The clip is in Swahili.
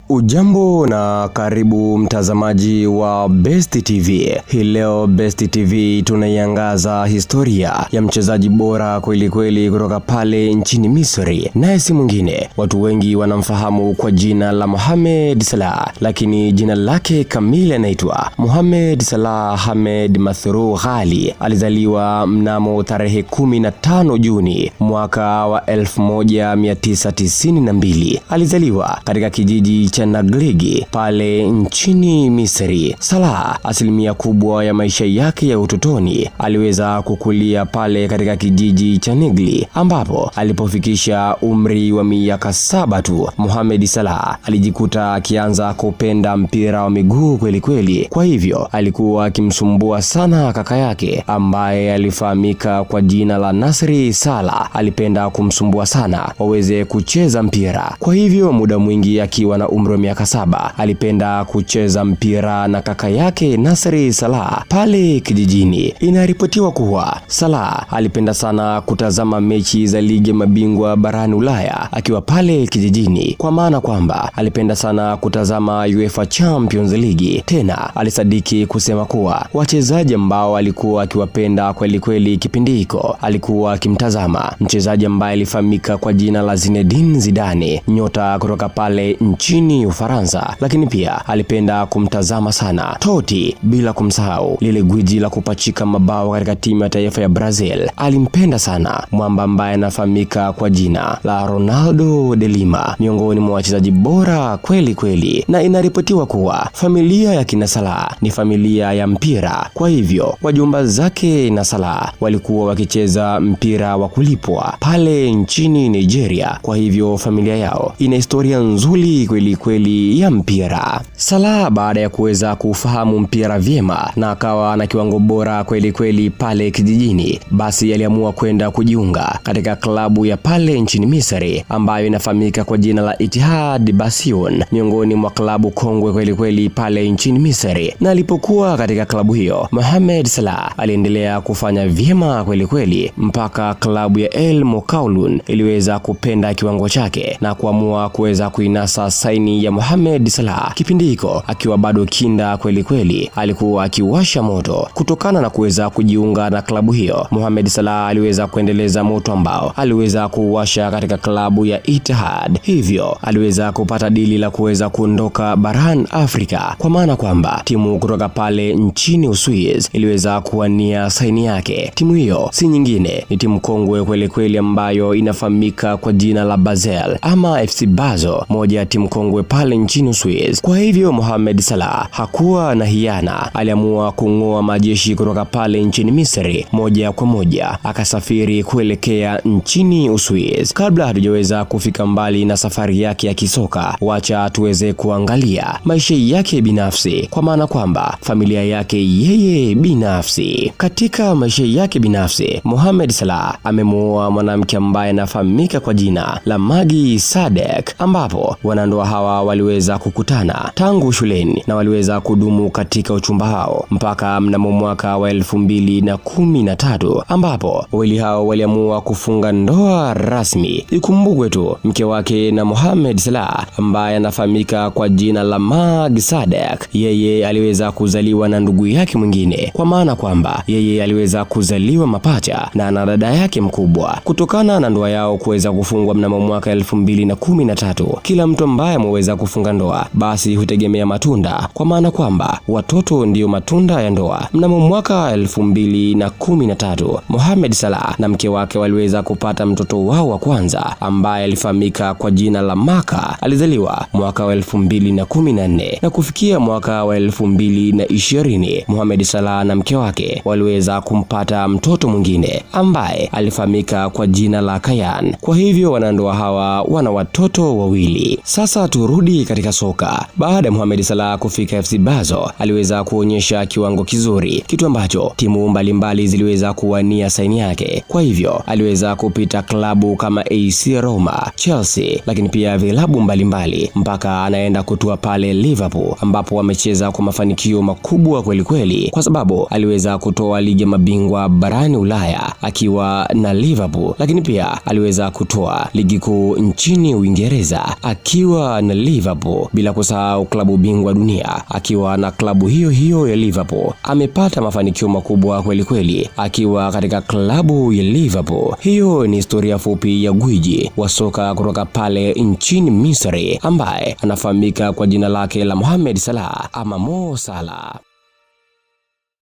Ujambo na karibu mtazamaji wa Best TV. Hii leo Best TV tunaiangaza historia ya mchezaji bora kweli kweli kutoka pale nchini Misri. Naye si mwingine, watu wengi wanamfahamu kwa jina la Mohamed Salah, lakini jina lake kamili anaitwa Mohamed Salah Hamed Mathrough Ghali. Alizaliwa mnamo tarehe 15 Juni mwaka wa 1992. Alizaliwa katika kijiji cha Nagligi pale nchini Misri. Salah asilimia kubwa ya maisha yake ya utotoni aliweza kukulia pale katika kijiji cha Negli, ambapo alipofikisha umri wa miaka 7 tu, Mohamed Salah alijikuta akianza kupenda mpira wa miguu kweli kweli. Kwa hivyo alikuwa akimsumbua sana kaka yake ambaye alifahamika kwa jina la Nasri Salah. Alipenda kumsumbua sana waweze kucheza mpira. Kwa hivyo muda mwingi akiwa na umri wa miaka 7 alipenda kucheza mpira na kaka yake Nasri Salah pale kijijini. Inaripotiwa kuwa Salah alipenda sana kutazama mechi za ligi ya mabingwa barani Ulaya akiwa pale kijijini, kwa maana kwamba alipenda sana kutazama UEFA Champions League. Tena alisadiki kusema kuwa wachezaji ambao alikuwa akiwapenda kweli kweli kipindi hiko alikuwa akimtazama mchezaji ambaye alifahamika kwa jina la Zinedine Zidane, nyota kutoka pale nchini Ufaransa. Lakini pia alipenda kumtazama sana Totti, bila kumsahau lile gwiji la kupachika mabao katika timu ya taifa ya Brazil. Alimpenda sana mwamba ambaye anafahamika kwa jina la Ronaldo de Lima, miongoni mwa wachezaji bora kweli kweli. Na inaripotiwa kuwa familia ya kina Salah ni familia ya mpira. Kwa hivyo wajomba zake na Salah walikuwa wakicheza mpira wa kulipwa pale nchini Nigeria. Kwa hivyo familia yao ina historia nzuri kweli kweli ya mpira. Salah baada ya kuweza kufahamu mpira vyema na akawa na kiwango bora kweli kweli pale kijijini, basi aliamua kwenda kujiunga katika klabu ya pale nchini Misri ambayo inafahamika kwa jina la Ittihad Bassion, miongoni mwa klabu kongwe kweli kweli pale nchini Misri. Na alipokuwa katika klabu hiyo, Mohamed Salah aliendelea kufanya vyema kweli kweli mpaka klabu ya El Mokaulun iliweza kupenda kiwango chake na kuamua kuweza kuinasa saini ya Mohamed Salah. Kipindi hiko akiwa bado kinda kweli kweli, alikuwa akiwasha moto. Kutokana na kuweza kujiunga na klabu hiyo, Mohamed Salah aliweza kuendeleza moto ambao aliweza kuwasha katika klabu ya Ittihad. Hivyo aliweza kupata dili la kuweza kuondoka barani Afrika, kwa maana kwamba timu kutoka pale nchini Uswiz iliweza kuwania saini yake. Timu hiyo si nyingine, ni timu kongwe kweli kweli ambayo inafahamika kwa jina la Basel ama FC Basel, moja ya timu kongwe pale nchini Uswiz. Kwa hivyo Mohamed Salah hakuwa na hiana, aliamua kung'oa majeshi kutoka pale nchini Misri moja kwa moja akasafiri kuelekea nchini Uswiz. Kabla hatujaweza kufika mbali na safari yake ya kisoka, wacha tuweze kuangalia maisha yake binafsi, kwa maana kwamba familia yake yeye binafsi. Katika maisha yake binafsi, Mohamed Salah amemuoa mwanamke ambaye anafahamika kwa jina la Maggie Sadek, ambapo wanandoa hawa waliweza kukutana tangu shuleni na waliweza kudumu katika uchumba hao mpaka mnamo mwaka wa 2013, ambapo wawili hao waliamua kufunga ndoa rasmi. Ikumbukwe tu mke wake na Mohamed Salah ambaye anafahamika kwa jina la Maggie Sadek, yeye aliweza kuzaliwa na ndugu yake mwingine, kwa maana kwamba yeye aliweza kuzaliwa mapacha na na dada yake mkubwa. Kutokana na ndoa yao kuweza kufungwa mnamo mwaka 2013, kila mtu ambaye ameweza kufunga ndoa basi hutegemea matunda, kwa maana kwamba watoto ndio matunda ya ndoa. Mnamo mwaka 2013, Mohamed Salah na mke wake waliweza kupata mtoto wao wa kwanza ambaye alifahamika kwa jina la Maka. Alizaliwa mwaka wa 2014 na kufikia mwaka wa 2020, Mohamed Salah na mke wake waliweza kumpata mtoto mwingine ambaye alifahamika kwa jina la Kayan. Kwa hivyo wanandoa hawa wana watoto wawili. Sasa turudi katika soka. Baada ya Mohamed Salah kufika FC Basel, aliweza kuonyesha kiwango kizuri, kitu ambacho timu mbalimbali ziliweza kuwania saini yake. Kwa hivyo aliweza kupita klabu kama AC Roma, Chelsea, lakini pia vilabu mbalimbali mpaka anaenda kutua pale Liverpool, ambapo amecheza kwa mafanikio makubwa kweli kweli, kwa sababu aliweza kutoa ligi ya mabingwa barani Ulaya akiwa na Liverpool, lakini pia aliweza kutoa ligi kuu nchini Uingereza akiwa na na Liverpool, bila kusahau klabu bingwa dunia. Akiwa na klabu hiyo hiyo ya Liverpool amepata mafanikio makubwa kweli kweli akiwa katika klabu ya Liverpool. Hiyo ni historia fupi ya gwiji wa soka kutoka pale nchini Misri ambaye anafahamika kwa jina lake la Mohamed Salah ama Mo Salah.